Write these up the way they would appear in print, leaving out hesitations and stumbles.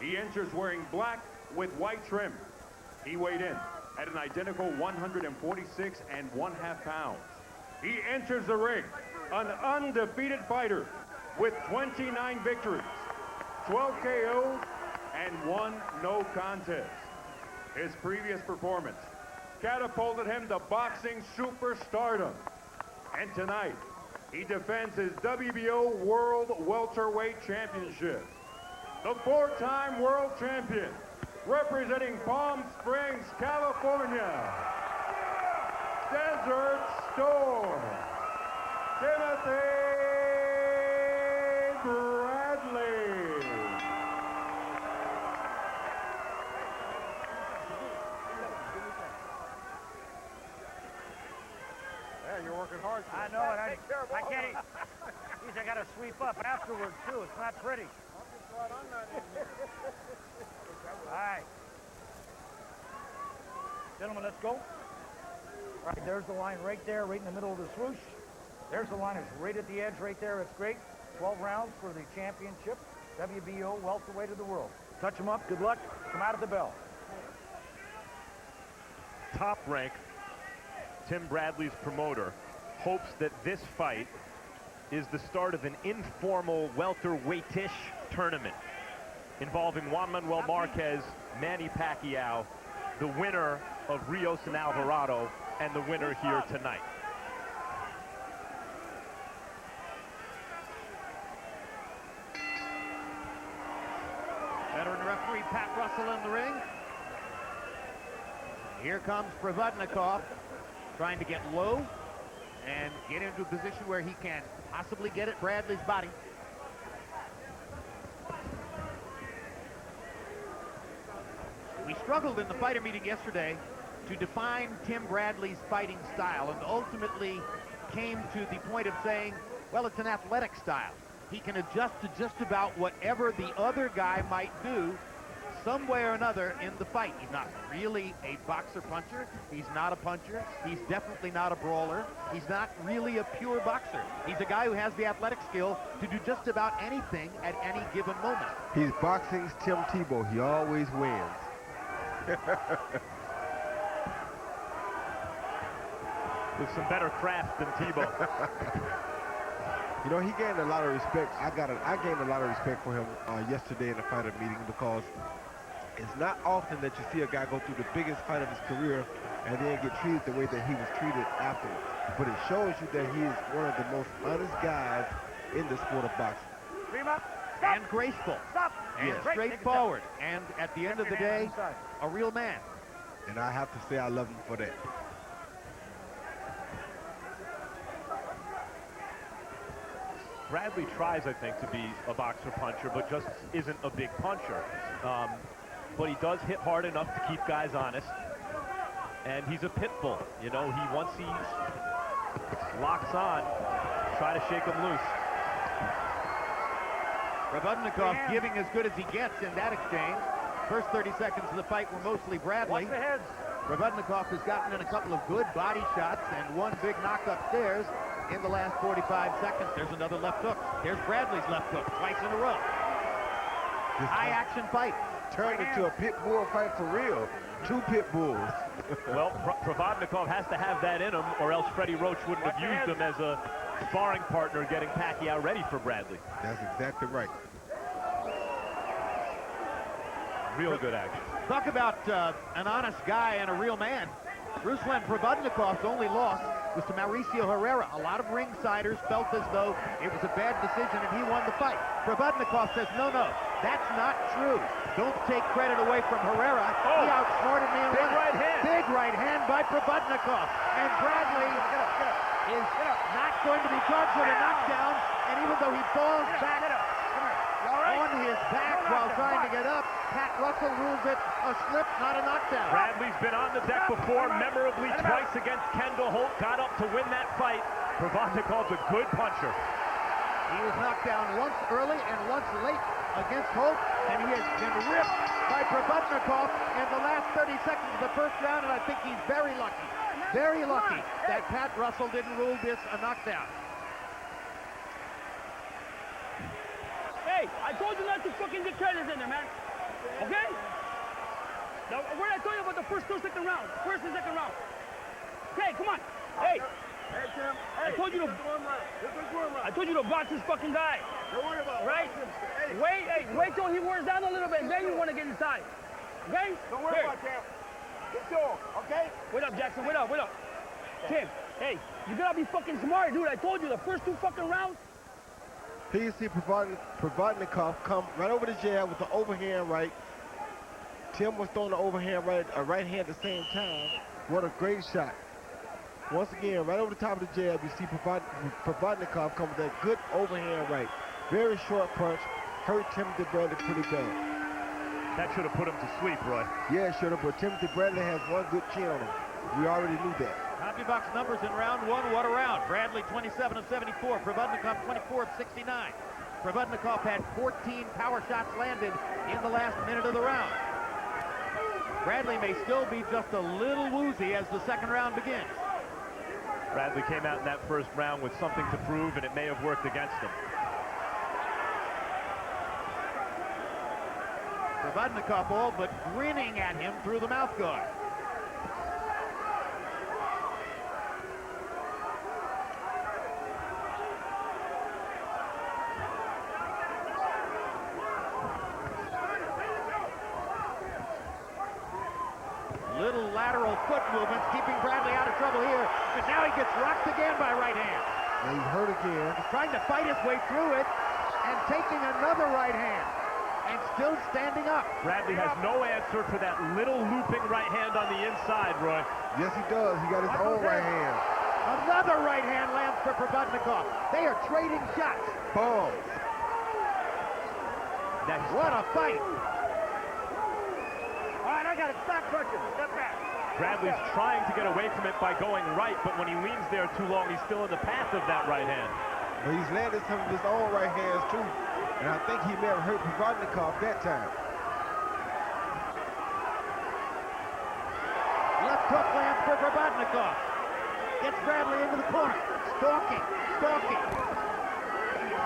He enters wearing black with white trim. He weighed in at an identical 146 1/2 pounds. He enters the ring an undefeated fighter with 29 victories, 12 KOs, and 1 no contest. His previous performance catapulted him to boxing superstardom. And tonight, he defends his WBO World Welterweight Championship. The 4-time world champion, representing Palm Springs, California, Desert Storm, Timothy Bradley. Yeah, you're working hard. I know it. I can't. Geez, I got to sweep up afterwards too. It's not pretty. I'm not in here. All right. Gentlemen, let's go. All right, there's the line right there, right in the middle of the swoosh. There's the line. It's right at the edge right there. It's great. 12 rounds for the championship, WBO welterweight of the world. Touch them up. Good luck. Come out of the bell. Top Rank, Tim Bradley's promoter, hopes that this fight is the start of an informal welterweightish tournament involving Juan Manuel Marquez, Manny Pacquiao, the winner of Rios and Alvarado, and the winner here tonight. Veteran referee Pat Russell in the ring. Here comes Provodnikov, trying to get low and get into a position where he can possibly get at Bradley's body. We struggled in the fighter meeting yesterday to define Tim Bradley's fighting style, and ultimately came to the point of saying, well, it's an athletic style. He can adjust to just about whatever the other guy might do some way or another in the fight. He's not really a boxer puncher. He's not a puncher. He's definitely not a brawler. He's not really a pure boxer. He's a guy who has the athletic skill to do just about anything at any given moment. He's boxing's Tim Tebow. He always wins. With some better craft than Tebow. You know, he gained a lot of respect. I gained a lot of respect for him yesterday in the fighter meeting, because it's not often that you see a guy go through the biggest fight of his career and then get treated the way that he was treated afterwards. But it shows you that he is one of the most honest guys in the sport of boxing. And graceful. Stop. And straightforward. And at the end of the day, a real man. And I have to say I love him for that. Bradley tries, I think, to be a boxer puncher, but just isn't a big puncher. But he does hit hard enough to keep guys honest. And he's a pit bull. You know, once he locks on, try to shake him loose. Provodnikov giving as good as he gets in that exchange. First 30 seconds of the fight were mostly Bradley. Watch the heads. Provodnikov has gotten in a couple of good body shots and one big knock upstairs in the last 45 seconds. There's another left hook. Here's Bradley's left hook, twice in a row. High action fight. Turned into a pit bull fight for real. 2 pit bulls. Well, Provodnikov has to have that in him, or else Freddie Roach wouldn't have used him as a sparring partner getting Pacquiao ready for Bradley. That's exactly right. Real good action. Talk about an honest guy and a real man. Ruslan Provodnikov's only loss was to Mauricio Herrera. A lot of ringsiders felt as though it was a bad decision and he won the fight. Provodnikov says, no, that's not true. Don't take credit away from Herrera. He outsmarted me in Big right hand. Big right hand by Provodnikov. And Bradley is not going to be charged with a knockdown. And even though he falls back on his back while trying to get up, Pat Russell rules it a slip, not a knockdown. Bradley's been on the deck before, memorably twice against Kendall Holt, got up to win that fight. Provodnikov's a good puncher. He was knocked down once early and once late against Holt, and he has been ripped by Provodnikov in the last 30 seconds of the first round, and I think he's very lucky that Pat Russell didn't rule this a knockdown. Hey, I told you not to fucking get traders in there, man. what did I tell you about the first 2 second rounds? First and second round. Okay, come on. Hey. Hey, Tim. I told you to. I told you to box this fucking guy. Don't worry about it. Right? Wait till he wears down a little bit, then you want to get inside. Okay? Don't worry about Tim. Get going, okay? Wait up, Jackson. Wait up. Tim, hey, you gotta be fucking smart, dude. I told you the first 2 fucking rounds. Here you see Provodnikov come right over the jab with the overhand right. Tim was throwing the overhand right, a right hand at the same time. What a great shot. Once again, right over the top of the jab, you see Provodnikov come with that good overhand right. Very short punch, hurt Timothy Bradley pretty bad. That should have put him to sleep, Roy. Yeah, it should have, but Timothy Bradley has one good chin on him. We already knew that. CompuBox numbers in round 1, what a round. Bradley 27 of 74, Provodnikov 24 of 69. Provodnikov had 14 power shots landed in the last minute of the round. Bradley may still be just a little woozy as the second round begins. Bradley came out in that first round with something to prove, and it may have worked against him. Provodnikov all but grinning at him through the mouth guard. Little lateral foot movements keeping Bradley out of trouble here, but now he gets rocked again by right hand. And he's hurt again. He's trying to fight his way through it and taking another right hand and still standing up. Bradley has no answer for that little looping right hand on the inside, Roy. Yes, he does. He got his own right hand. Another right hand lands for Provodnikov. They are trading shots. Boom. What a fight. All right, I got it. Stop punching. Step back. Bradley's trying to get away from it by going right, but when he leans there too long, he's still in the path of that right hand. But he's landed some of his own right hands, too. And I think he may have hurt Provodnikov that time. Left hook lands for Provodnikov. Gets Bradley into the corner. Stalking.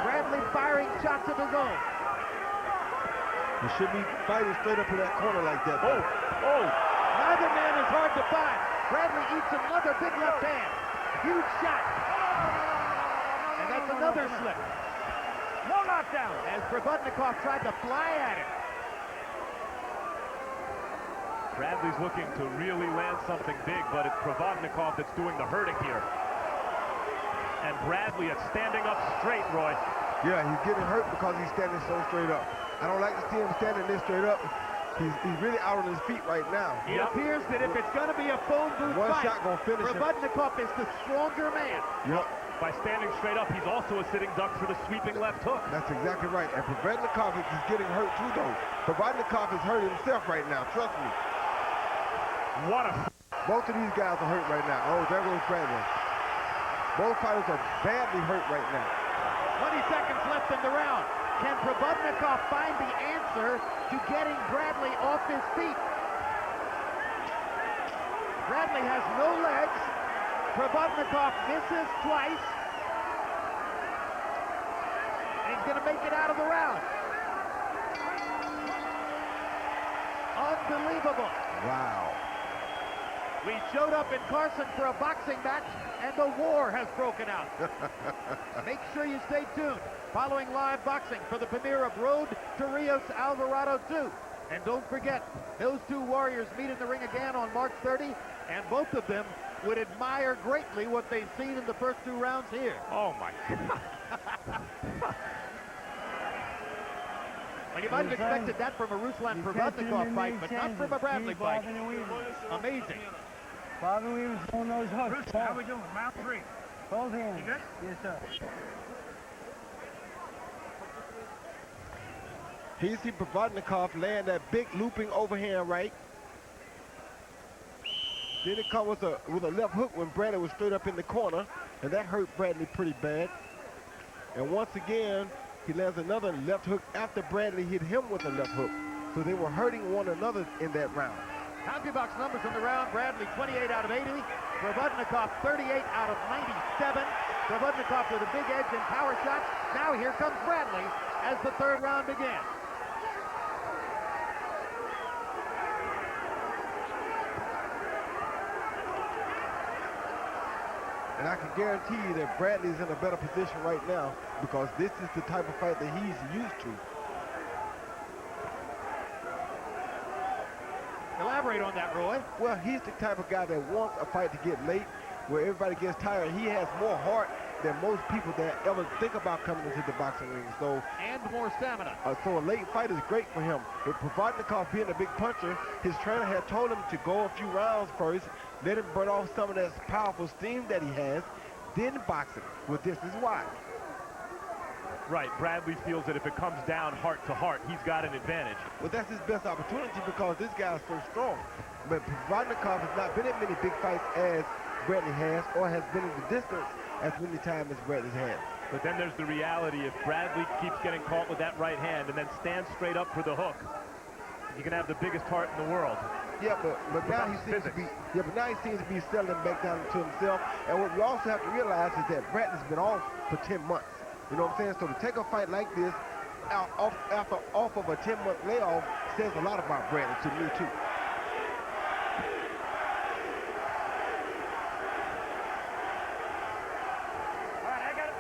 Bradley firing shots of his own. He should be fighting straight up in that corner like that. Oh! Neither man is hard to find. Bradley eats another big left hand. Huge shot. And that's another slip. No knockdown. As Provodnikov tried to fly at it. Bradley's looking to really land something big, but it's Provodnikov that's doing the hurting here. And Bradley is standing up straight, Roy. Yeah, he's getting hurt because he's standing so straight up. I don't like to see him standing this straight up. He's really out on his feet right now. It appears that if it's going to be a phone booth One fight, shot gonna finish him. Provodnikov is the stronger man. Yep. By standing straight up, he's also a sitting duck for the sweeping left hook. That's exactly right. And Provodnikov is getting hurt too, though. Provodnikov is hurt himself right now. Trust me. What a... Both of these guys are hurt right now. Oh, there goes Bradley. Both fighters are badly hurt right now. 20 seconds left in the round. Can Provodnikov find the answer to getting Bradley off his feet? Bradley has no legs. Provodnikov misses twice. And he's going to make it out of the round. Unbelievable. Wow. We showed up in Carson for a boxing match, and the war has broken out. Make sure you stay tuned. Following live boxing for the premiere of Road to Rios Alvarado 2. And don't forget, those two warriors meet in the ring again on March 30, and both of them would admire greatly what they've seen in the first 2 rounds here. Oh, my God. Well, you might have expected that from a Ruslan Provodnikov fight, but not from a Bradley fight. Amazing. Bobby Weaver's on those hooks. How we doing? Round 3. Both hands. You good? Yes, sir. Here you see Provodnikov land that big looping overhand right. Then it comes with a left hook when Bradley was straight up in the corner, and that hurt Bradley pretty bad. And once again, he lands another left hook after Bradley hit him with a left hook. So they were hurting one another in that round. CompuBox numbers in the round. Bradley 28 out of 80. Provodnikov 38 out of 97. Provodnikov with a big edge in power shots. Now here comes Bradley as the third round begins. And I can guarantee you that Bradley's in a better position right now because this is the type of fight that he's used to. Elaborate on that, Roy. Well, he's the type of guy that wants a fight to get late, where everybody gets tired. He has more heart than most people that ever think about coming into the boxing ring. So, And more stamina. so a late fight is great for him. With Provodnikov being a big puncher, his trainer had told him to go a few rounds first, let him burn off some of that powerful steam that he has, then box him. Well, this is why. Right, Bradley feels that if it comes down heart to heart, he's got an advantage. Well, that's his best opportunity because this guy is so strong. But Provodnikov has not been in many big fights as Bradley has, or has been in the distance as many times as Bradley's had. But then there's the reality, if Bradley keeps getting caught with that right hand and then stands straight up for the hook, you can have the biggest heart in the world. Yeah, but now he seems to be settling back down to himself. And what we also have to realize is that Bradley's been off for 10 months. You know what I'm saying? So to take a fight like this off of a 10-month layoff says a lot about Bradley to me too.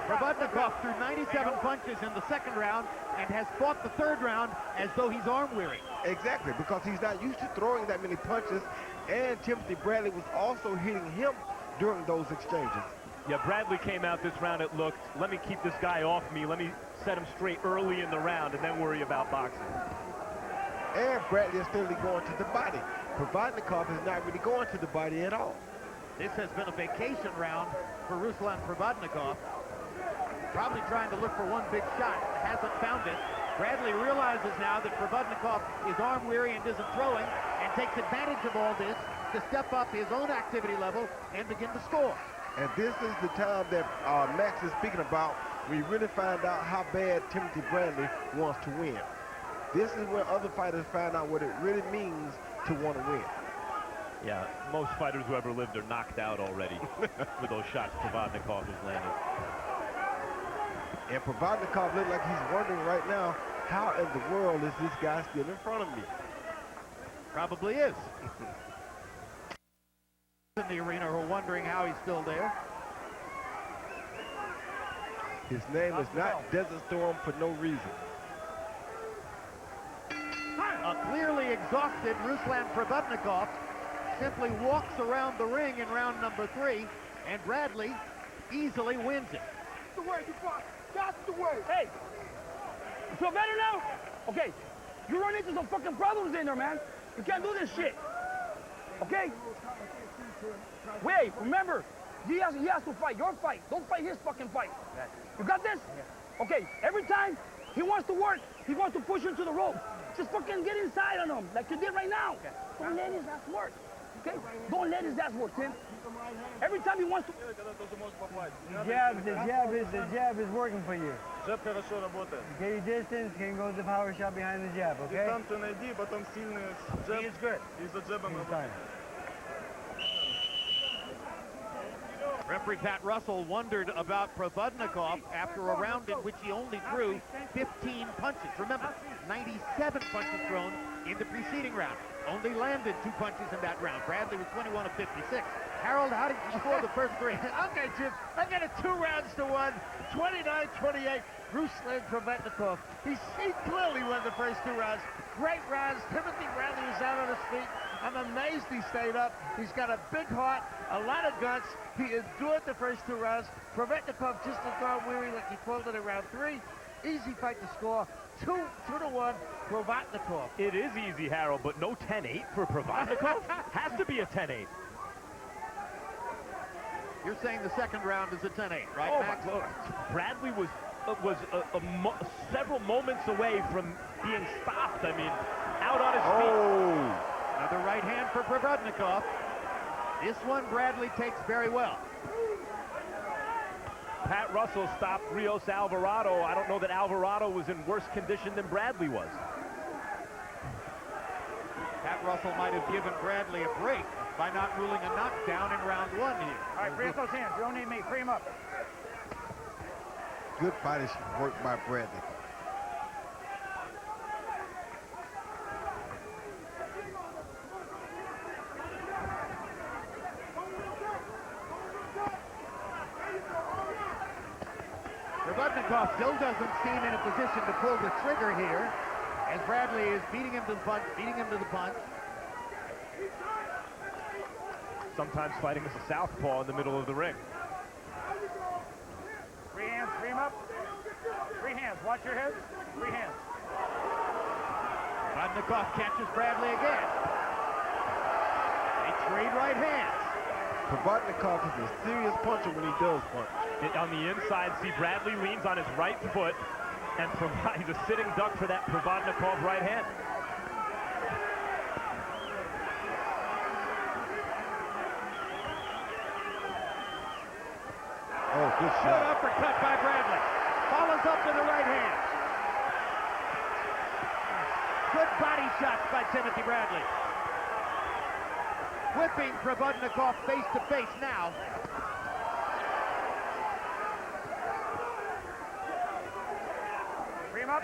Provodnikov threw 97 punches in the second round and has fought the third round as though he's arm weary. Exactly, because he's not used to throwing that many punches, and Timothy Bradley was also hitting him during those exchanges. Yeah, Bradley came out this round, it looked, let me keep this guy off me, let me set him straight early in the round and then worry about boxing. And Bradley is steadily going to the body. Provodnikov is not really going to the body at all. This has been a vacation round for Ruslan Provodnikov. Probably trying to look for one big shot. Hasn't found it. Bradley realizes now that Provodnikov is arm weary and isn't throwing, and takes advantage of all this to step up his own activity level and begin to score. And this is the time that Max is speaking about when you really find out how bad Timothy Bradley wants to win. This is where other fighters find out what it really means to want to win. Yeah, most fighters who ever lived are knocked out already with those shots Provodnikov has landed. And Provodnikov looks like he's wondering right now, how in the world is this guy still in front of me? Probably is. In the arena are wondering how he's still there. His name is not Desert Storm for no reason. A clearly exhausted Ruslan Provodnikov simply walks around the ring in round number 3, and Bradley easily wins it. That's the way you fight. That's the way. Hey, you feel better now? Okay, you run into some fucking problems in there, man. You can't do this shit. Okay? Wait, remember, he has to fight your fight. Don't fight his fucking fight. You got this? Okay, every time he wants to work, he wants to push you to the rope. Just fucking get inside on him, like you did right now. Don't let his ass work. Okay? Don't let his ass work, Tim. Every time he wants to... The jab is working for you. Джеб хорошо работает. Get your distance, can go the power shot behind the jab, okay? Дистанцию найди, потом сильный джеб. He is good. И за джебом He's работай. fine. Referee Pat Russell wondered about Provodnikov after a round in which he only threw 15 punches. Remember, 97 punches thrown in the preceding round. Only landed 2 punches in that round. Bradley was 21 of 56. Harold, how did you score the first 3? Okay, Jim, I got it 2 rounds to 1, 29-28. Ruslan Provodnikov. He clearly won the first 2 rounds. Great rounds. Timothy Bradley was out on his feet. I'm amazed he stayed up. He's got a big heart, a lot of guts. He endured the first 2 rounds. Provodnikov just looked arm weary like he called it in round 3. Easy fight to score. 2-1, Provodnikov. It is easy, Harold, but no 10-8 for Provodnikov? Has to be a 10-8. You're saying the second round is a 10-8, right, Oh, Max? my Lord. Bradley was several moments away from being stopped. I mean, out on his feet. Another right hand for Provodnikov. This one Bradley takes very well. Pat Russell stopped Rios Alvarado. I don't know that Alvarado was in worse condition than Bradley was. Pat Russell might have given Bradley a break by not ruling a knockdown in round 1 here. All right, free up those hands. You don't need me. Free him up. Good body work by Bradley. Provodnikov still doesn't seem in a position to pull the trigger here, as Bradley is beating him to the punch, beating him to the punch. Sometimes fighting as a southpaw in the middle of the ring. Three hands, free him up. Three hands, watch your head. Three hands. Provodnikov catches Bradley again. They trade right hands. Provodnikov is a serious puncher when he does punch. On the inside, see Bradley leans on his right foot, and he's a sitting duck for that Provodnikov right hand. Oh, good Good shot. uppercut by Bradley. Follows up to the right hand. Good body shots by Timothy Bradley. Whipping Provodnikov face to face now. Free him up.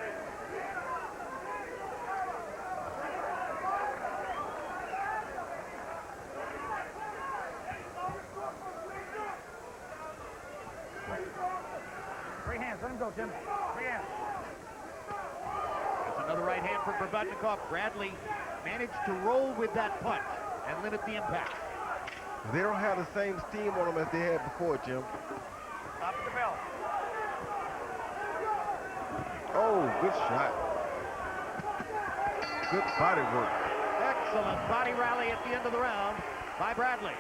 Three hands, let him go, Tim. Three hands. There's another right hand for Provodnikov. Bradley managed to roll with that punch and limit the impact. They don't have the same steam on them as they had before, Jim. Top of the bell. Oh, good shot. Good body work. Excellent body rally at the end of the round by Bradley.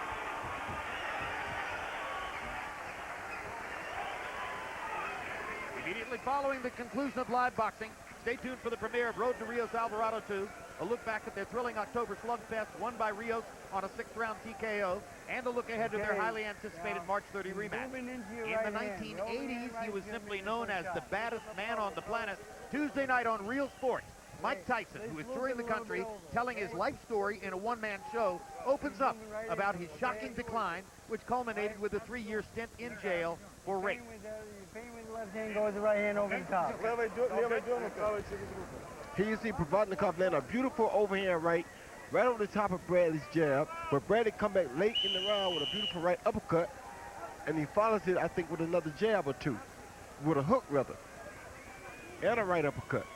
Immediately following the conclusion of live boxing, stay tuned for the premiere of Road to Rios Alvarado 2, a look back at their thrilling October slugfest won by Rios on a 6th-round TKO, and a look ahead to their highly anticipated March 30 rematch. In the 1980s, he was simply known as the baddest man on the planet. Tuesday night on Real Sports, Mike Tyson, who is touring the country, telling his life story in a one-man show, opens up about his shocking decline, which culminated with a 3-year stint in jail for rape. Pain with the left hand, goes the right hand over the top. Here you see Provodnikov land a beautiful overhand right over the top of Bradley's jab, but Bradley come back late in the round with a beautiful right uppercut, and he follows it, I think, with another jab or two, with a hook rather, and a right uppercut.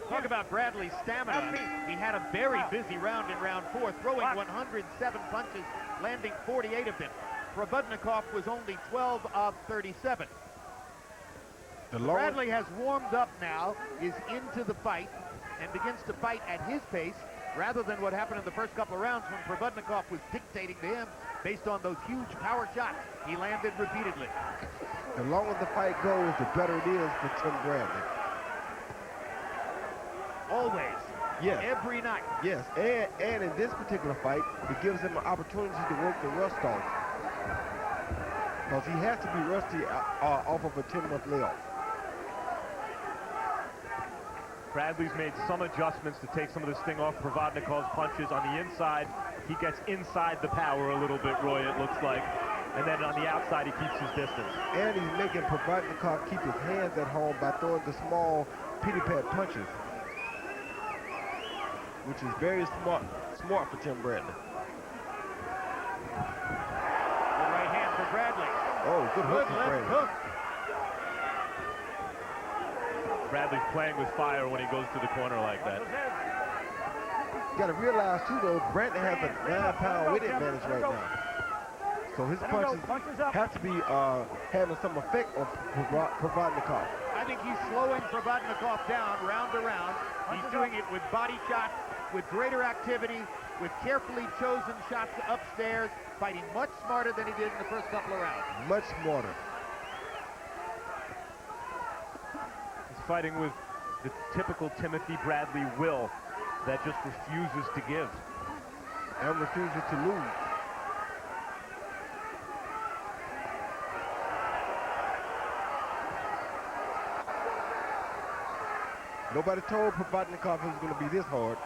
Talk about Bradley's stamina. He had a very busy round in round 4, throwing 107 punches, landing 48 of them. Provodnikov was only 12 of 37. Bradley has warmed up now, is into the fight, and begins to fight at his pace, rather than what happened in the first couple of rounds when Provodnikov was dictating to him based on those huge power shots he landed repeatedly. The longer the fight goes, the better it is for Tim Bradley. Always. Yes. Every night. Yes, and in this particular fight, it gives him an opportunity to work the rust off. Because he has to be rusty off of a 10-month layoff. Bradley's made some adjustments to take some of the sting off Provodnikov's punches. On the inside, he gets inside the power a little bit, Roy, it looks like. And then on the outside, he keeps his distance. And he's making Provodnikov keep his hands at home by throwing the small pity-pat punches, which is very smart for Tim Bradley. Good right hand for Bradley. Oh, good hook for Bradley. Hook. Bradley's playing with fire when he goes to the corner like that. You got to realize, too, though, Bradley has a 9-pound weight advantage right now. So his punches have to be having some effect on Provodnikov. I think he's slowing Provodnikov down round to round. He's doing it with body shots, with greater activity, with carefully chosen shots upstairs, fighting much smarter than he did in the first couple of rounds. Much smarter. He's fighting with the typical Timothy Bradley will that just refuses to give. And refuses to lose. Nobody told Provodnikov it was going to be this hard.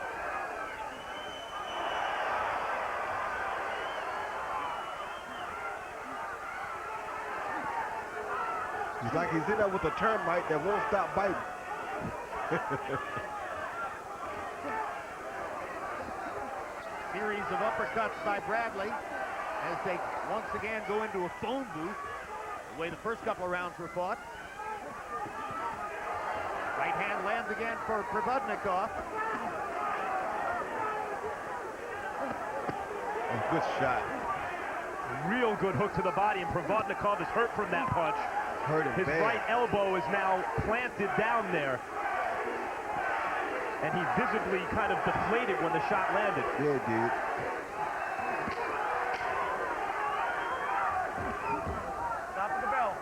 It's like he's in there with a termite that won't stop biting. Series of uppercuts by Bradley as they once again go into a phone booth, the way the first couple of rounds were fought. Right hand lands again for Provodnikov. Oh, good shot. Real good hook to the body, and Provodnikov is hurt from that punch. Hurt him His bad. right elbow is now planted down there. And he visibly kind of deflated when the shot landed. Yeah, dude. Top of the bell.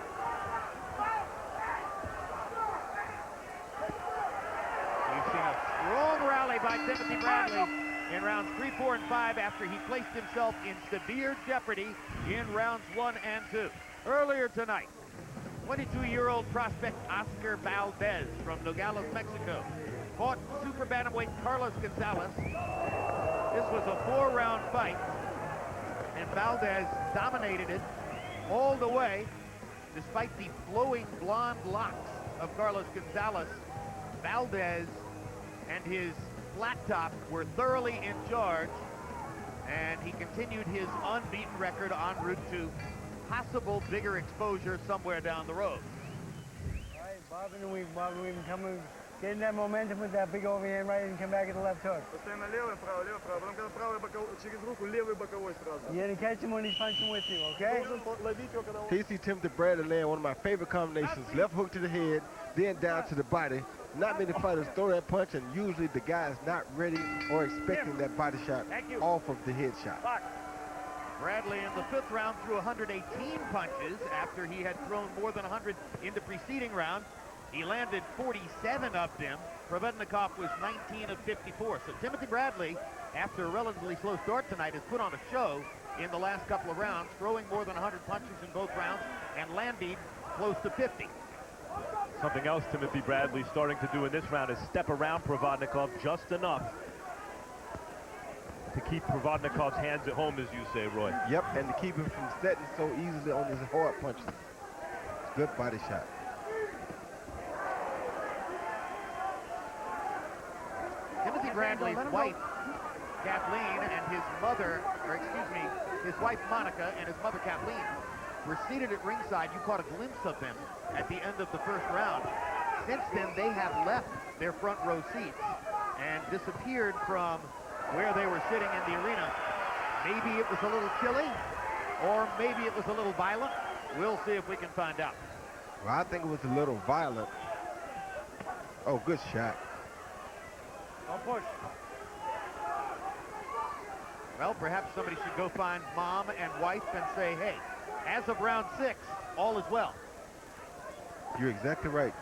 We've seen a strong rally by Timothy Bradley in rounds 3, 4, and 5 after he placed himself in severe jeopardy in rounds 1 and 2. Earlier tonight, 22-year-old prospect Oscar Valdez from Nogales, Mexico, fought super bantamweight Carlos Gonzalez. This was a 4-round fight, and Valdez dominated it all the way, despite the flowing blonde locks of Carlos Gonzalez. Valdez and his flat top were thoroughly in charge, and he continued his unbeaten record en route to possible bigger exposure somewhere down the road. All right, bobbing and weaving, coming, getting that momentum with that big overhand right and come back at the left hook. Постоянно левый, правый, левый, правый. Потом, когда правый боковой, через руку, левый боковой сразу. You gotta catch him when he's punching with you, okay? Должен ловить его, когда он... Here you see Timothy Bradley land one of my favorite combinations. Left hook to the head, then down to the body. Not many fighters throw that punch, and usually the guy is not ready or expecting that body shot off of the head shot. Bradley in the 5th round threw 118 punches after he had thrown more than 100 in the preceding round. He landed 47 of them. Provodnikov was 19 of 54. So Timothy Bradley, after a relatively slow start tonight, has put on a show in the last couple of rounds, throwing more than 100 punches in both rounds and landing close to 50. Something else Timothy Bradley starting to do in this round is step around Provodnikov just enough to keep Provodnikov's hands at home, as you say, Roy. Yep, and to keep him from setting so easily on his hard punches. Good body shot. Timothy Bradley's wife, Kathleen, and his mother, or excuse me, his wife Monica and his mother Kathleen were seated at ringside. You caught a glimpse of them at the end of the 1st round. Since then, they have left their front row seats and disappeared from where they were sitting in the arena. Maybe it was a little chilly, or maybe it was a little violent. We'll see if we can find out. Well, I think it was a little violent. Oh, good shot. Don't push. Well, perhaps somebody should go find mom and wife and say, hey, as of round 6, all is well. You're exactly right.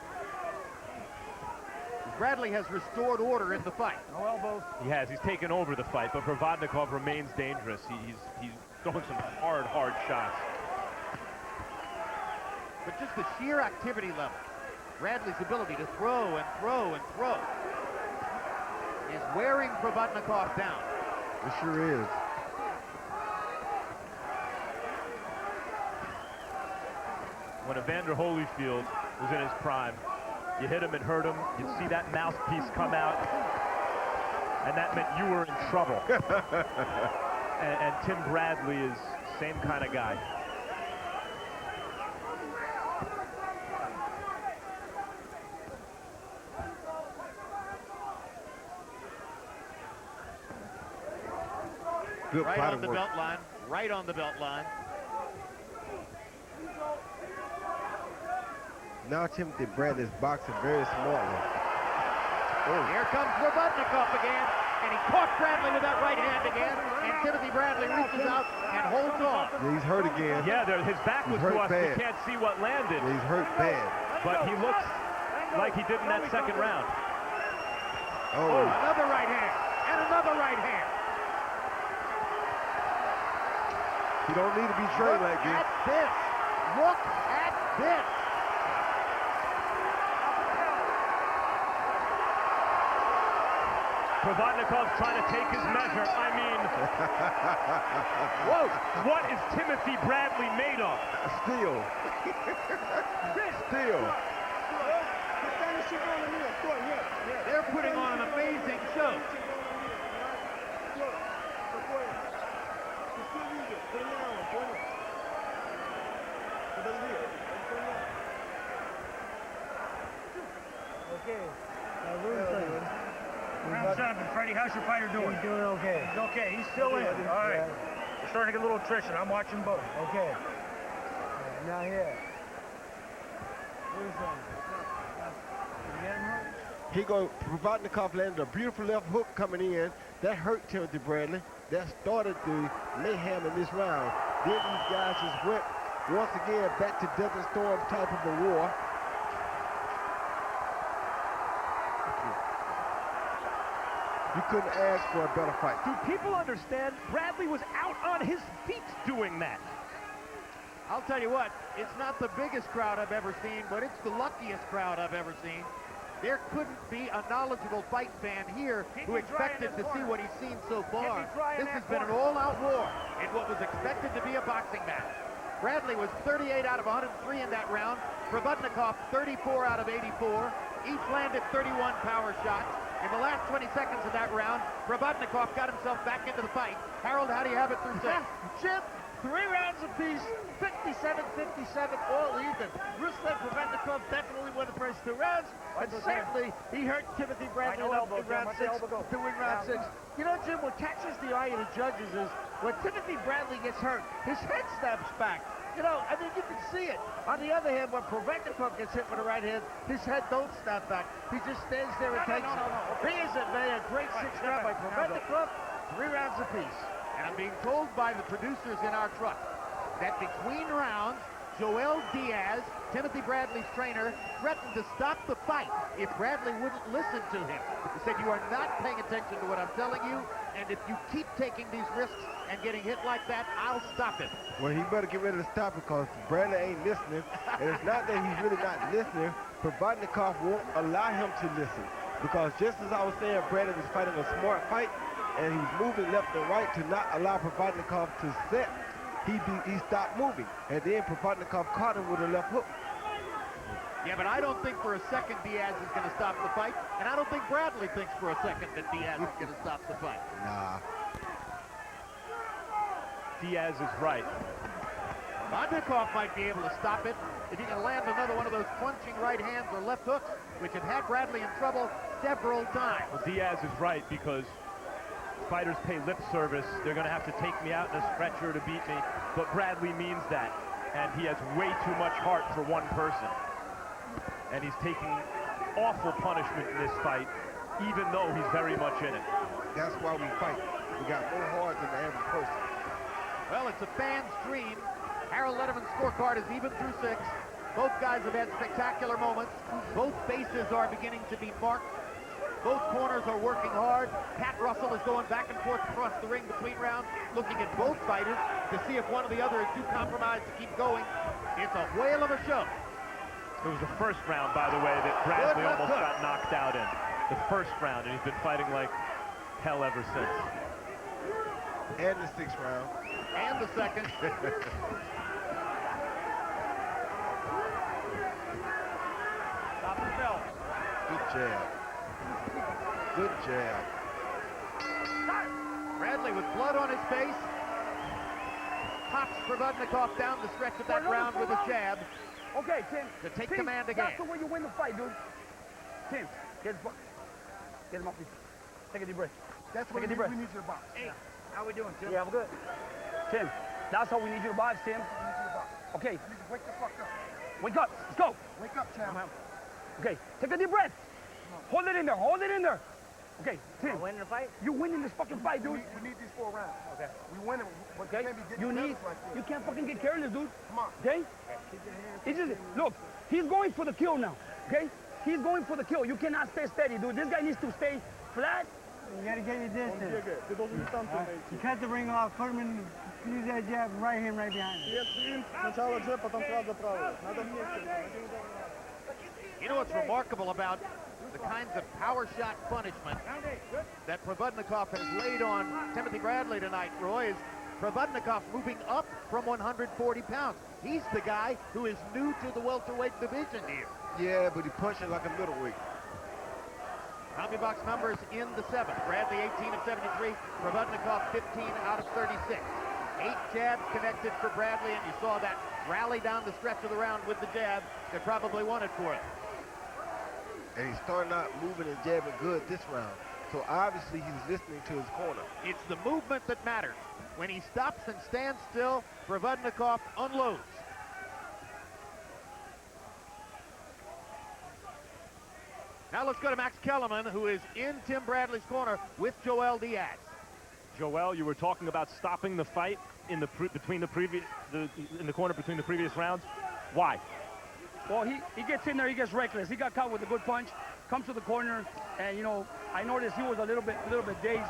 Bradley has restored order in the fight. No elbows. He has. He's taken over the fight, but Provodnikov remains dangerous. He's throwing some hard shots. But just the sheer activity level, Bradley's ability to throw and throw and throw, is wearing Provodnikov down. It sure is. When Evander Holyfield was in his prime, you hit him and hurt him, you'd see that mouthpiece come out, and that meant you were in trouble. and Tim Bradley is same kind of guy. Good Right body on the work. belt line, right on the belt line. Now Timothy Bradley is boxing very smartly. Oh. Here comes Provodnikov again, and he caught Bradley with that right hand again, and Timothy Bradley reaches out and holds on. Yeah, he's hurt again. Yeah, his back was hurt to us. bad. We can't see what landed, Yeah, he's hurt bad. but he looks like he did in that 2nd round. Oh, Another right hand, and another right hand. you don't need to be trained Look like this. at this. Look at this. Provodnikov's trying to take his measure. I mean, whoa, what is Timothy Bradley made of? Still. Still. They're putting on an amazing show. Okay, Freddie, how's your fighter doing? He's doing okay. He's okay. He's still in. All right. We're starting to get a little attrition. I'm watching both. Okay. Now here. Where's that? You get him hurt? He Provodnikov landed a beautiful left hook coming in. That hurt Timothy Bradley. That started the mayhem in this round. Then these guys just went once again back to Desert Storm type of a war. You couldn't ask for a better fight. Do people understand? Bradley was out on his feet doing that. I'll tell you what, it's not the biggest crowd I've ever seen, but it's the luckiest crowd I've ever seen. There couldn't be a knowledgeable fight fan here who expected to see what he's seen so far. This has been an all-out war in what was expected to be a boxing match. Bradley was 38 out of 103 in that round. Provodnikov 34 out of 84. Each landed 31 power shots. In the last 20 seconds of that round, Provodnikov got himself back into the fight. Harold, how do you have it through 6? Jim, 3 rounds apiece, 57-57, all even. Ruslan Provodnikov definitely won the first 2 rounds, and certainly he hurt Timothy Bradley enough in round 6 to win round 6. You know, Jim, what catches the eye of the judges is when Timothy Bradley gets hurt, his head snaps back. You know, I mean, you can see it. On the other hand, when Provodnikov gets hit with a right hand, his head don't snap back. He just stands there and takes it. Here's a great 6th round by Provodnikov, 3 rounds apiece. And I'm being told by the producers in our truck that between rounds, Joel Diaz, Timothy Bradley's trainer, threatened to stop the fight if Bradley wouldn't listen to him. He said, you are not paying attention to what I'm telling you, and if you keep taking these risks and getting hit like that, I'll stop it. Well, he better get ready to stop it because Bradley ain't listening. And it's not that he's really not listening. Provodnikov won't allow him to listen. Because just as I was saying, Bradley was fighting a smart fight, and he's moving left and right to not allow Provodnikov to set. He stopped moving, and then Provodnikov caught him with a left hook. Yeah, but I don't think for a second Diaz is going to stop the fight, and I don't think Bradley thinks for a second that Diaz is going to stop the fight. Nah. Diaz is right. Provodnikov might be able to stop it if he can land another one of those punching right hands or left hooks, which have had Bradley in trouble several times. Well, Diaz is right because fighters pay lip service. They're going to have to take me out in a stretcher to beat me, but Bradley means that, and he has way too much heart for one person. And he's taking awful punishment in this fight, even though he's very much in it. That's why we fight. We got more heart than the average person. Well, it's a fan's dream. Harold Letterman's scorecard is even through 6. Both guys have had spectacular moments. Both bases are beginning to be marked. Both corners are working hard. Pat Russell is going back and forth across the ring between rounds, looking at both fighters to see if one or the other is too compromised to keep going. It's a whale of a show. It was the first round, by the way, that Bradley almost got knocked out in. The first round, and he's been fighting like hell ever since. And the 6th round. And the 2nd. Stop the bell. Good jab. Good jab. Bradley with blood on his face. Pops Provodnikov down the stretch of that round with a jab. Okay, Tim. To take Tim, command again. That's the way you win the fight, dude. Tim, get him off. Take a deep breath. That's what we need you to box. Hey, how we doing, Tim? Yeah, we're good. Tim, that's how we need you to box, Tim. Okay. Wake the fuck up. Wake up. Let's go. Wake up, champ. Okay, take a deep breath. Hold it in there. Hold it in there. Okay, Tim. Winning the fight? You winning this fucking fight, dude. We need these 4 rounds. Okay. We win it, but Okay. you can't be getting nervous like this. You can't fucking get careless, dude. Come on. Okay? He just, look, he's going for the kill now. Okay? He's going for the kill. You cannot stay steady, dude. This guy needs to stay flat. You gotta get your distance. You cut the ring off, put him in, use that jab, right hand right behind him. You know what's remarkable about the kinds of power shot punishment that Provodnikov has laid on Timothy Bradley tonight, Roy, is Provodnikov moving up from 140 pounds. He's the guy who is new to the welterweight division here. Yeah, but he punching like a middleweight. CompuBox numbers in the 7th. Bradley 18 of 73, Provodnikov 15 out of 36. 8 jabs connected for Bradley, and you saw that rally down the stretch of the round with the jab. They probably won it for him. And he's starting out moving and jabbing good this round. So obviously he's listening to his corner. It's the movement that matters. When he stops and stands still, Provodnikov unloads. Now let's go to Max Kellerman, who is in Tim Bradley's corner with Joel Diaz. Joel, you were talking about stopping the fight in the in the corner between the previous rounds. Why? Well, he gets in there, he gets reckless. He got caught with a good punch, comes to the corner, and you know, I noticed he was a little bit dazed.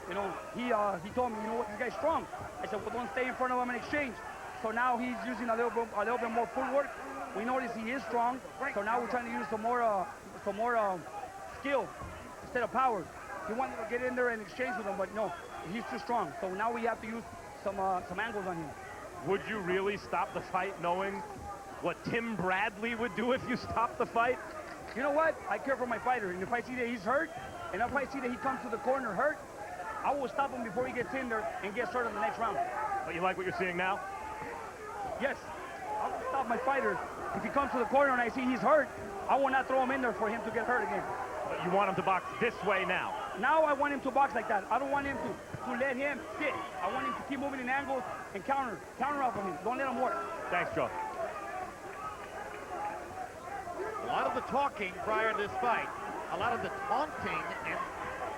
You know, he told me, you know what, this guy's strong. I said, well, don't stay in front of him and exchange. So now he's using a little bit more footwork. We notice he is strong, so now we're trying to use some more skill instead of power. He wanted to get in there and exchange with him, but no, he's too strong. So now we have to use some angles on him. Would you really stop the fight knowing what Tim Bradley would do if you stopped the fight? You know what? I care for my fighter, and if I see that he's hurt, and if I see that he comes to the corner hurt, I will stop him before he gets in there and gets hurt in the next round. But you like what you're seeing now? Yes, I will stop my fighter. If he comes to the corner and I see he's hurt, I will not throw him in there for him to get hurt again. But you want him to box this way now? Now I want him to box like that. I don't want him to let him sit. I want him to keep moving in angles and counter off of him. Don't let him work. Thanks, Joe. A lot of the talking prior to this fight, a lot of the taunting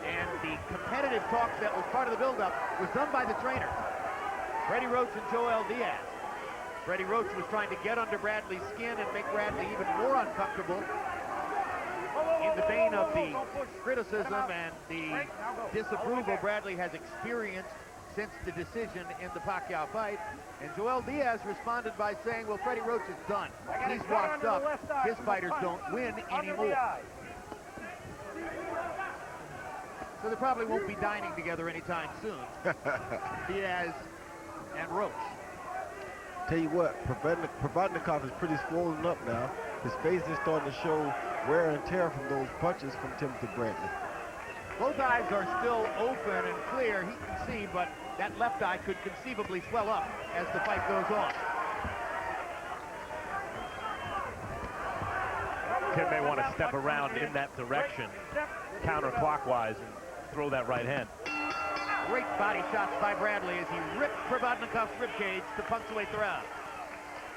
and the competitive talk that was part of the build-up was done by the trainers, Freddie Roach and Joel Diaz. Freddie Roach was trying to get under Bradley's skin and make Bradley even more uncomfortable in the vein of the criticism and the disapproval Bradley has experienced since the decision in the Pacquiao fight. And Joel Diaz responded by saying, well, Freddie Roach is done. He's washed up. His fighters don't win anymore. So they probably won't be dining together anytime soon. Diaz and Roach. Tell you what, Provodnikov is pretty swollen up now. His face is starting to show wear and tear from those punches from Timothy Bradley. Both eyes are still open and clear, he can see, but that left eye could conceivably swell up as the fight goes on. Tim may want to step around in that direction, counterclockwise, and throw that right hand. Great body shots by Bradley as he ripped Provodnikov's ribcage to punctuate the round.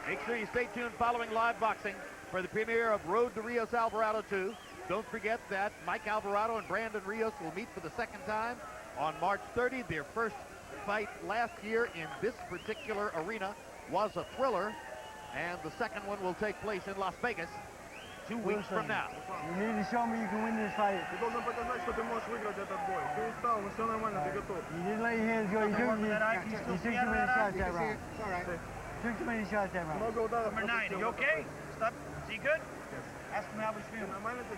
Make sure you stay tuned following Live Boxing for the premiere of Road to Rios Alvarado 2. Don't forget that Mike Alvarado and Brandon Rios will meet for the second time on March 30. Their first fight last year in this particular arena was a thriller, and the second one will take place in Las Vegas 2 weeks from now. You need to show me you can win this fight. Ты должен показать, что ты можешь выиграть этот бой. Ты устал, но все нормально, ты готов. You didn't let your hands go. You took too many shots that round. All right. Took too many shots that round. Много ударов. Number 9, are you okay? Stop. Is he good? Ask him how he's feeling. Нормально ты?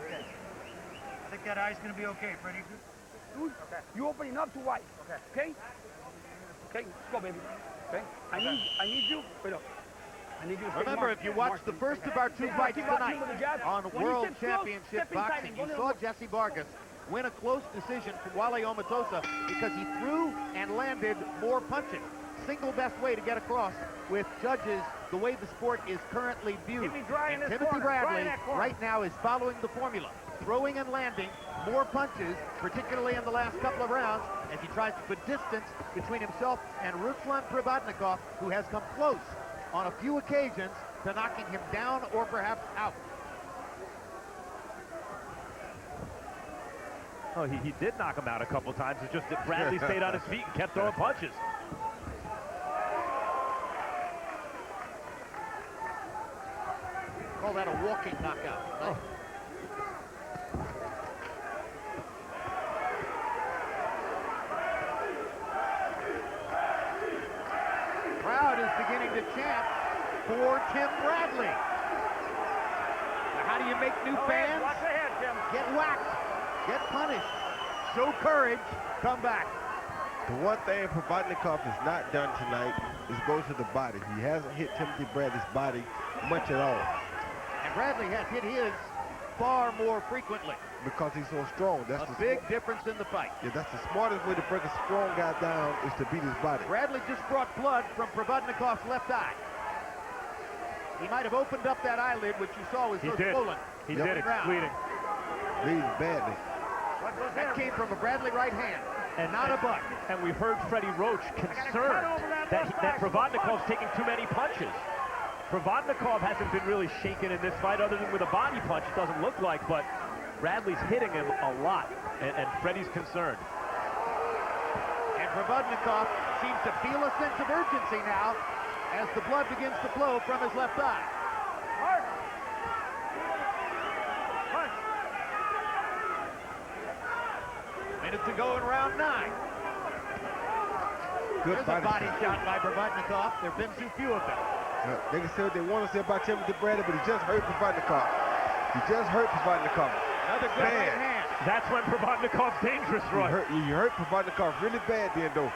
Okay. I think that eye's going to be okay, Freddie. Dude, you opening up too wide. Okay? Okay, let's go, baby. Okay? I need you. Wait up. I need you to Remember, if you watch the first of our two fights tonight on World Championship Boxing, you saw Jesse Vargas win a close decision from Wale Omatosa because he threw and landed more punches. Single best way to get across with judges the way the sport is currently viewed. And Timothy Bradley right now is following the formula, throwing and landing more punches, particularly in the last couple of rounds, as he tries to put distance between himself and Ruslan Provodnikov, who has come close on a few occasions to knocking him down or perhaps out. Oh, he did knock him out a couple times. It's just that Bradley stayed on his feet and kept throwing punches. Call that a walking knockout. Oh. Crowd is beginning to chant for Tim Bradley. Now, how do you make new fans? Watch ahead, Tim. Get whacked, get punished, show courage, come back. The one thing Provodnikov has not done tonight is go to the body. He hasn't hit Timothy Bradley's body much at all. And Bradley has hit his far more frequently. Because he's so strong. That's A big difference in the fight. Yeah, that's the smartest way to break a strong guy down is to beat his body. Bradley just brought blood from Provodnikov's left eye. He might have opened up that eyelid, which you saw was so swollen. He did. It's bleeding. Bleeding badly. That came from a Bradley right hand, and not a butt. And we heard Freddie Roach concerned that Provodnikov's taking too many punches. Provodnikov hasn't been really shaken in this fight other than with a body punch, it doesn't look like, but Bradley's hitting him a lot, and Freddie's concerned. And Provodnikov seems to feel a sense of urgency now as the blood begins to flow from his left eye. Minute to go in round 9. Good There's a body shot by Provodnikov. There have been too few of them. They can say what they want to say about Timothy Bradley, but he just hurt Provodnikov. He just hurt Provodnikov. Another good right hand. That's when Provodnikov's dangerous, Roy. You hurt Provodnikov really bad then, though.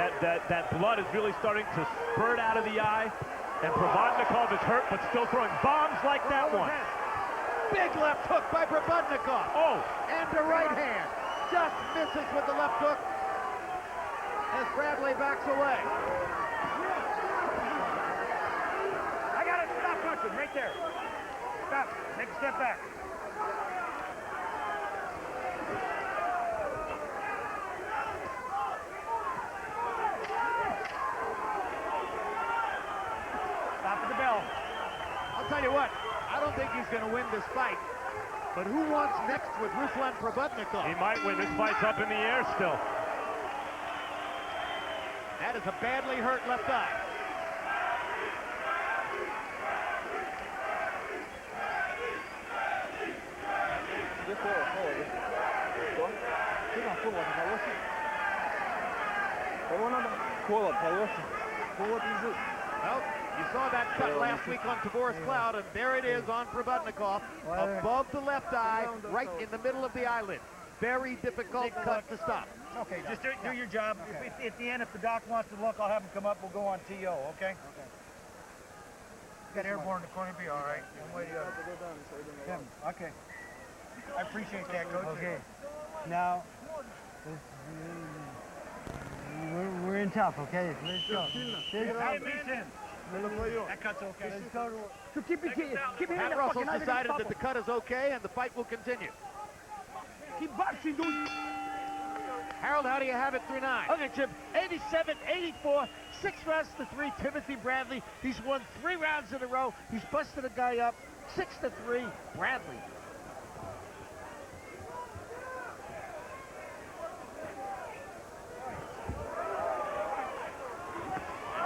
That blood is really starting to spurt out of the eye, and Provodnikov is hurt, but still throwing bombs like that one. Big left hook by Provodnikov. Oh! And a right hand. Just misses with the left hook as Bradley backs away. I got it. Stop punching right there. Stop. Take a step back. Stop at the bell. I'll tell you what, I don't think he's going to win this fight. But who wants next with Ruslan Provodnikov? He might win. This fight's up in the air still. That is a badly hurt left eye. Well, you saw that cut last week on Tabor's Cloud, and there it is on Provodnikov, above the left eye, right in the middle of the eyelid. Very difficult cut to stop. Okay, just do your job. At the end, if the doc wants to look, I'll have him come up. We'll go on TO, okay? Got airborne in the corner, be all right. One way or the other. Okay. I appreciate that, Coach. Okay. Now, we're in tough, okay? Let's go. That cut's okay. Let's go. So keep hitting Pat that Russell's fucking eye. decided that the cut is okay, and the fight will continue. Keep boxing, dude. Harold, how do you have it through 9? Okay, Jim, 87-84, 6 rounds to 3, Timothy Bradley. He's won 3 rounds in a row. He's busted a guy up, 6-3, Bradley.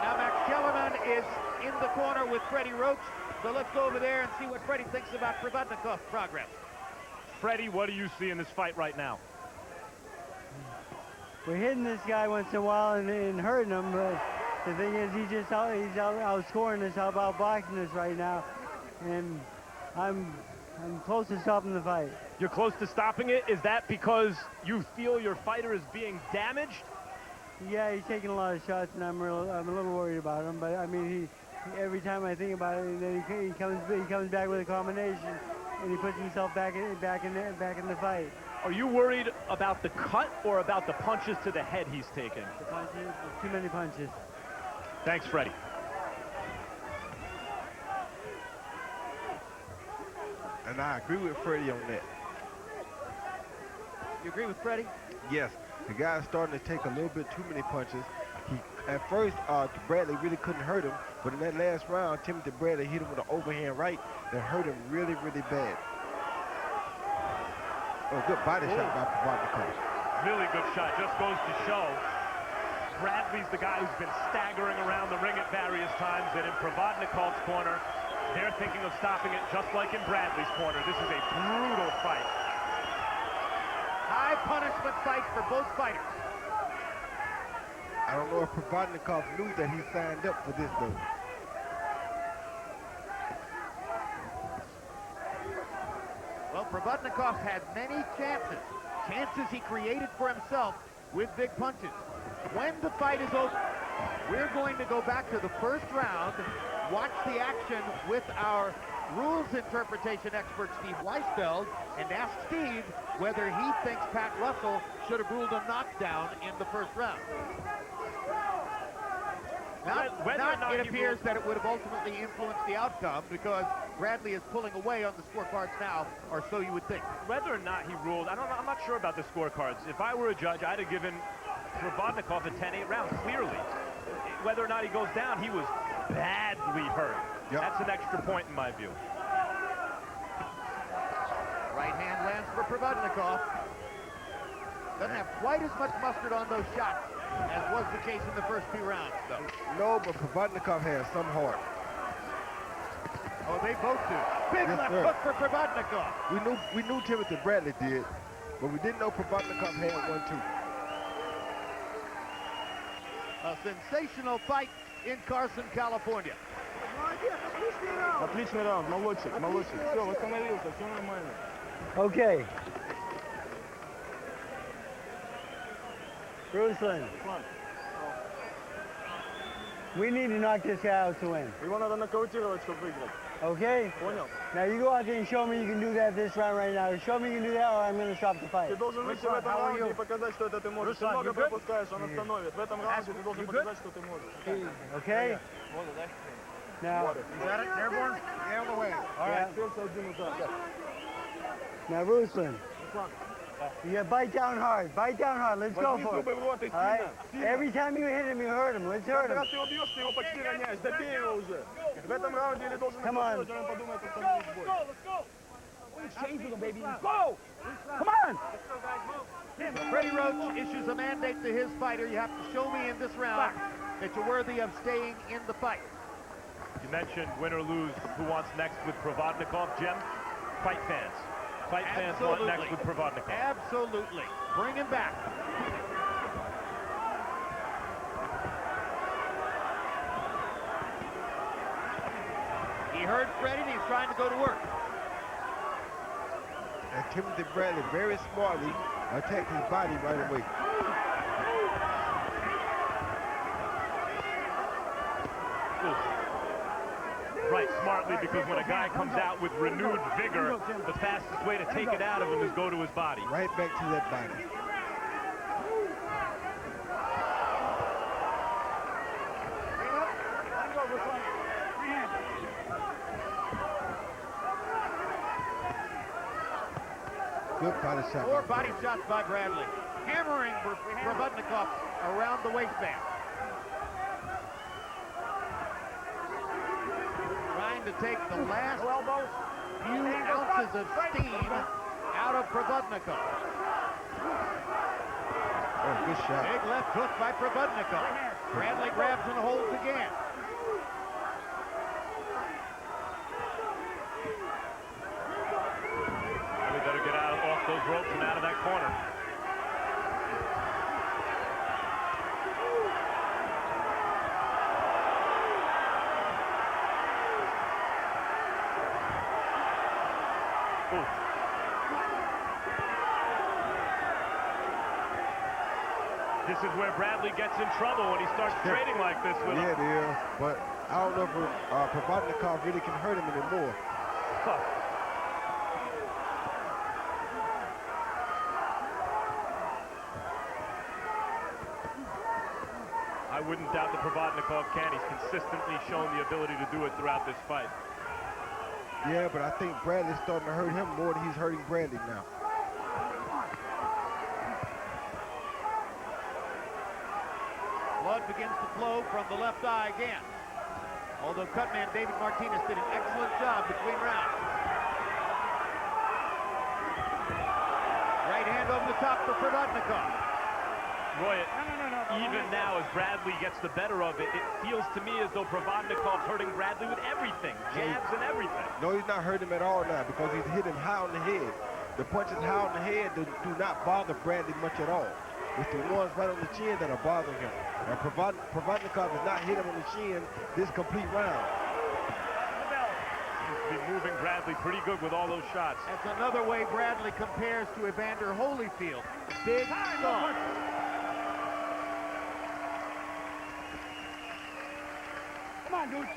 Now Max Kellerman is in the corner with Freddie Roach. So let's go over there and see what Freddie thinks about Provodnikov's progress. Freddie, what do you see in this fight right now? We're hitting this guy once in a while and hurting him, but the thing is, he's outscoring us, outboxing us right now, and I'm close to stopping the fight. You're close to stopping it? Is that because you feel your fighter is being damaged? Yeah, he's taking a lot of shots, and I'm a little worried about him. But I mean, he every time I think about it, then he comes back with a combination, and he puts himself back in the fight. Are you worried about the cut or about the punches to the head he's taken? The punches, too many punches. Thanks, Freddie. And I agree with Freddie on that. You agree with Freddie? Yes, the guy's starting to take a little bit too many punches. At first, Bradley really couldn't hurt him, but in that last round, Timothy Bradley hit him with an overhand right that hurt him really, really bad. Oh, good body shot by Provodnikov. Really good shot. Just goes to show Bradley's the guy who's been staggering around the ring at various times, and in Provodnikov's corner, they're thinking of stopping it just like in Bradley's corner. This is a brutal fight. High punishment fight for both fighters. I don't know if Provodnikov knew that he signed up for this, though. Well, Provodnikov had many chances he created for himself with big punches. When the fight is over, we're going to go back to the first round, watch the action with our rules interpretation expert, Steve Weisfeld, and ask Steve whether he thinks Pat Russell should have ruled a knockdown in the first round. It appears that it would have ultimately influenced the outcome because Bradley is pulling away on the scorecards now, or so you would think. Whether or not he ruled, I'm not sure about the scorecards. If I were a judge, I'd have given Provodnikov a 10-8 round, clearly. Whether or not he goes down, he was badly hurt. Yep. That's an extra point in my view. Right hand lands for Provodnikov. Doesn't have quite as much mustard on those shots as was the case in the first 2 rounds, though. No, but Provodnikov has some heart. Oh, they both do. Big Yes, left sir. hook for Provodnikov. We knew Timothy Bradley did, but we didn't know Provodnikov had one too. A sensational fight in Carson, California. Отличный раунд, молодчик, молодчик. Все, восстановился, все нормально. Okay. Ruslan, we need to knock this guy out to win. Его надо нокаутировать, чтобы выиграть. Okay? Понял? Now you go out there and show me you can do that this round right now. Show me you can do that or I'm going to stop the fight. Ты должен выйти в этом раунде и показать, что это ты можешь. Ты много пропускаешь, он остановит. В этом раунде ты должен показать, что ты можешь. Okay? Now, You got it, Airborne? Yeah, the way. all right. Остается один удар. Now, Ruslan, you bite down hard. Bite down hard. Let's go Возьми for it. зубы в рот и All right? сильно. Every time you hit him, you hurt him. Let's hurt Каждый him. раз ты его бьешь, ты его почти роняешь. Добей его уже. В этом раунде или должен Come on. нокаутировать, он подумает, остановить бой. Change with him, baby. Let's go! Come on! Freddie Roach issues a mandate to his fighter. You have to show me in this round that you're worthy of staying in the fight. You mentioned win or lose, who wants next with Provodnikov, Jim? Fight fans. Fight fans want next with Provodnikov. Absolutely. Bring him back. He heard Freddie and he's trying to go to work. And Timothy Bradley very smartly attacked his body right away. Right, smartly, because when a guy comes out with renewed vigor, the fastest way to take it out of him is go to his body. Right back to that body. Good body shot. 4 body shots by Bradley. Hammering Provodnikov around the waistband. Trying to take the last few ounces of steam out of Provodnikov. Oh, good shot. Big left hook by Provodnikov. Bradley grabs and holds again. We better get out off those ropes and out of that corner. Ooh. This is where Bradley gets in trouble when he starts trading like this with him. Yeah, it is. But I don't know if Provodnikov really can hurt him anymore. Huh. I wouldn't doubt that Provodnikov can. He's consistently shown the ability to do it throughout this fight. Yeah, but I think Bradley's starting to hurt him more than he's hurting Bradley now. Blood begins to flow from the left eye again. Although cutman David Martinez did an excellent job between rounds. Right hand over the top for Provodnikov. Roy, even now as Bradley gets the better of it, it feels to me as though Provodnikov's hurting Bradley with everything, jabs and everything. No, he's not hurting him at all now because he's hit him high on the head. The punches high on the head do not bother Bradley much at all. It's the ones right on the chin that are bothering him. And Provodnikov has not hit him on the chin this complete round. Seems to be moving Bradley pretty good with all those shots. That's another way Bradley compares to Evander Holyfield. Big stuff. Come on, dude.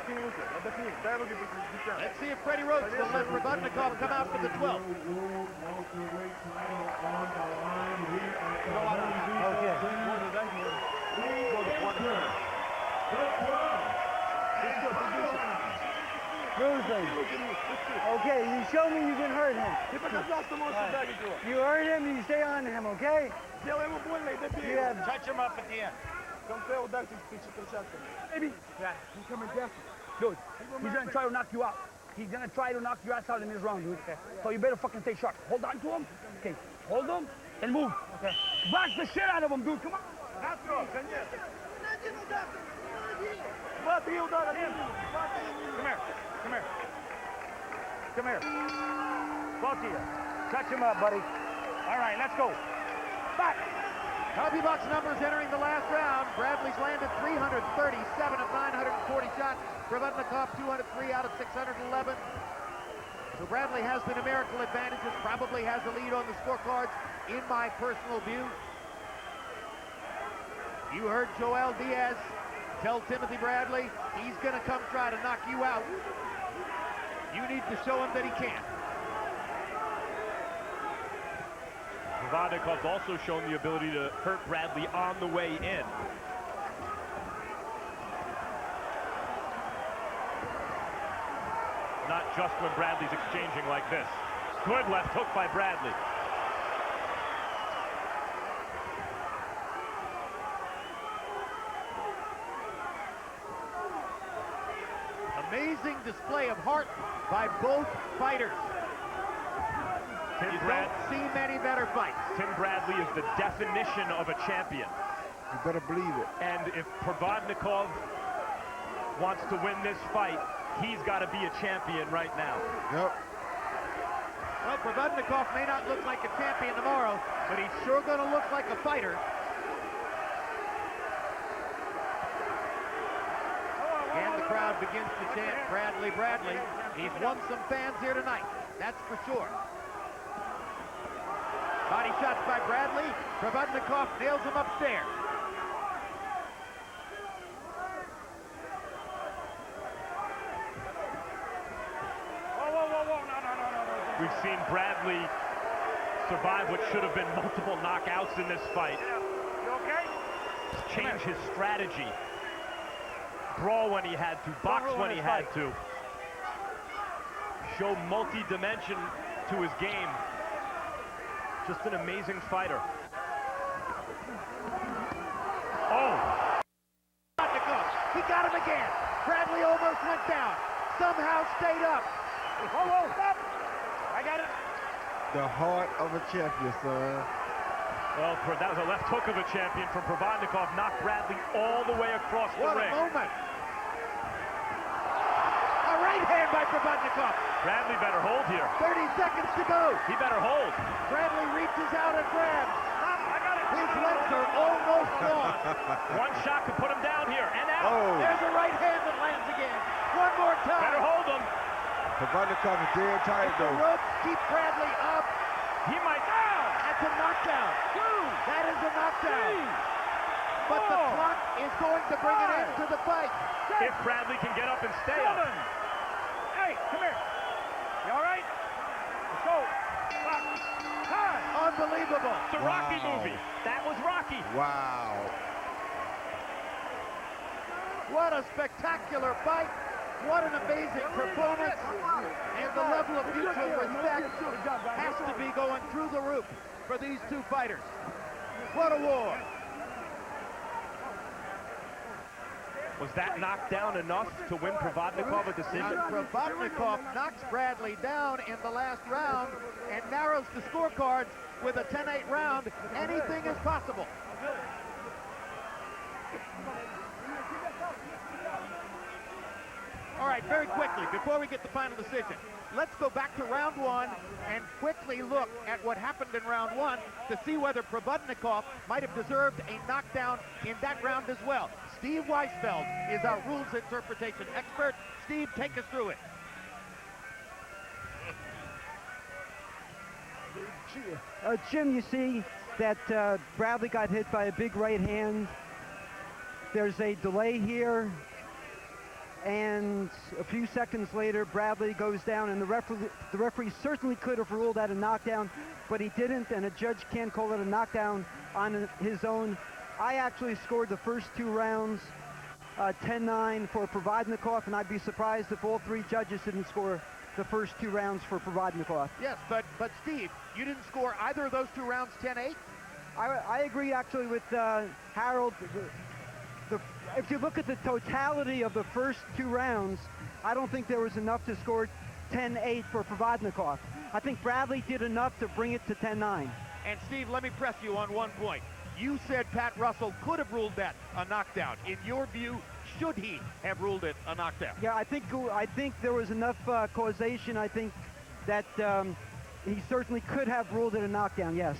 Отдохни руки, отдохни. Дай руки десятки. Let's see if Freddie Roach will let Provodnikov come out for the 12th. Ruslan. Okay, you show me you can hurt him. You hurt him, you stay on him, okay? You have Touch him up at the end. Baby, yeah, he's coming desperate. Dude, he's gonna try to knock you out. He's gonna try to knock your ass out in this round, dude. So you better fucking stay sharp. Hold on to him. Okay, hold him and move. Okay. Box the shit out of him, dude. Come on. Come here. Come here. Both of you. Touch him up, buddy. All right, let's go. Back. Copy box numbers entering the last round. Bradley's landed 337 of 940 shots. Provodnikov 203 out of 611. So Bradley has the numerical advantages, probably has the lead on the scorecards, in my personal view. You heard Joel Diaz tell Timothy Bradley, he's going to come try to knock you out. You need to show him that he can. Provodnikov's also shown the ability to hurt Bradley on the way in. Not just when Bradley's exchanging like this. Good left hook by Bradley. Amazing display of heart by both fighters. You don't see many better fights. Tim Bradley is the definition of a champion. You better believe it. And if Provodnikov wants to win this fight, he's got to be a champion right now. Yep. Well, Provodnikov may not look like a champion tomorrow, but he's sure going to look like a fighter. And the crowd begins to chant, Bradley, Bradley. He's won some fans here tonight, that's for sure. Body shots by Bradley. Provodnikov nails him upstairs. We've seen Bradley survive what should have been multiple knockouts in this fight. You okay? Change his strategy. Brawl when he had to, box when he had to. Show multi-dimension to his game. Just an amazing fighter. Oh! He got him again. Bradley almost went down. Somehow stayed up. Whoa, stop. I got it. The heart of a champion, son. Well, that was a left hook of a champion from Provodnikov. Knocked Bradley all the way across the ring. What a moment. A right hand by Provodnikov. Bradley better hold here. 30 seconds to go. He better hold. Bradley reaches out and grabs. His legs are almost gone. One shot could put him down here and out. Oh. There's a right hand that lands again. One more time. Better hold him. Provodnikov is dead tired, The though. ropes keep Bradley up. He might. Oh! That's a knockdown. That is a knockdown. But the clock is going to bring an end to the fight. If Bradley can get up and stay up. Hey, come here. You all right? Let's go. Time. Unbelievable. The Rocky movie. That was Rocky. Wow. What a spectacular fight. What an amazing performance. And the level of mutual respect has to be going through the roof for these two fighters. What a war. Was that knockdown enough to win Provodnikov a decision? Provodnikov knocks Bradley down in the last round and narrows the scorecards with a 10-8 round. Anything is possible. All right, very quickly, before we get the final decision, let's go back to round one and quickly look at what happened in round one to see whether Provodnikov might have deserved a knockdown in that round as well. Steve Weisfeld is our rules interpretation expert. Steve, take us through it. Jim, you see that Bradley got hit by a big right hand. There's a delay here. and a few seconds later, Bradley goes down, and the referee certainly could have ruled that a knockdown, but he didn't, and a judge can't call it a knockdown on his own. I actually scored the first 2 rounds 10-9 for Provodnikov, and I'd be surprised if all 3 judges didn't score the first 2 rounds for Provodnikov. Yes, but Steve, you didn't score either of those 2 rounds 10-8? I agree actually with Harold. If you look at the totality of the first 2 rounds, I don't think there was enough to score 10-8 for Provodnikov. I think Bradley did enough to bring it to 10-9. And Steve, let me press you on one point. You said Pat Russell could have ruled that a knockdown. In your view, should he have ruled it a knockdown? Yeah, I think there was enough causation. I think that he certainly could have ruled it a knockdown, yes.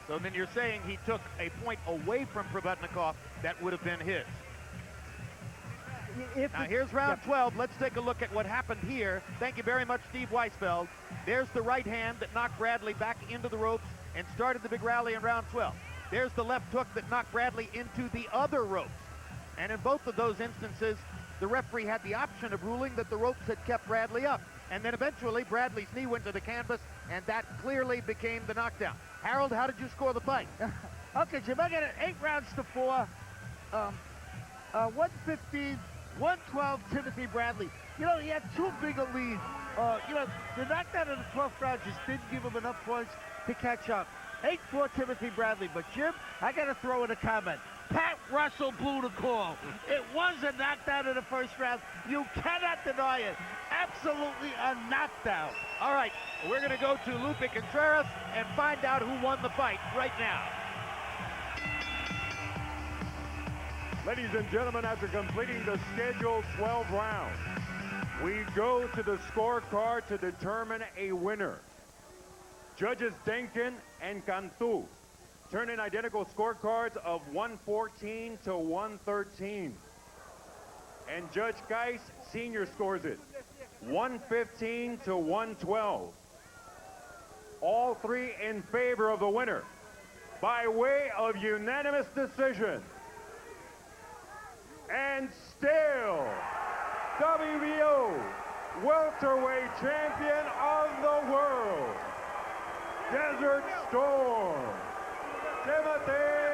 So then you're saying he took a point away from Provodnikov that would have been his. Now here's round 12. Let's take a look at what happened here. Thank you very much, Steve Weisfeld. There's the right hand that knocked Bradley back into the ropes and started the big rally in round 12. There's the left hook that knocked Bradley into the other ropes. And in both of those instances, the referee had the option of ruling that the ropes had kept Bradley up. And then eventually, Bradley's knee went to the canvas, and that clearly became the knockdown. Harold, how did you score the fight? Okay, Jim, I got it 8 rounds to 4. 115, 112, Timothy Bradley. You know, he had too big a lead. You know, the knockdown in the 12th round just didn't give him enough points to catch up. 8-4 Timothy Bradley. But, Jim, I got to throw in a comment. Pat Russell blew the call. It was a knockdown in the first round. You cannot deny it. Absolutely a knockdown. All right, we're going to go to Lupe Contreras and find out who won the fight right now. Ladies and gentlemen, after completing the scheduled 12 rounds, we go to the scorecard to determine a winner. Judges Denkin and Cantu turn in identical scorecards of 114 to 113. And Judge Geis Sr. scores it 115 to 112. All 3 in favor of the winner by way of unanimous decision. And still, WBO welterweight champion of the world, Desert Storm, Timothy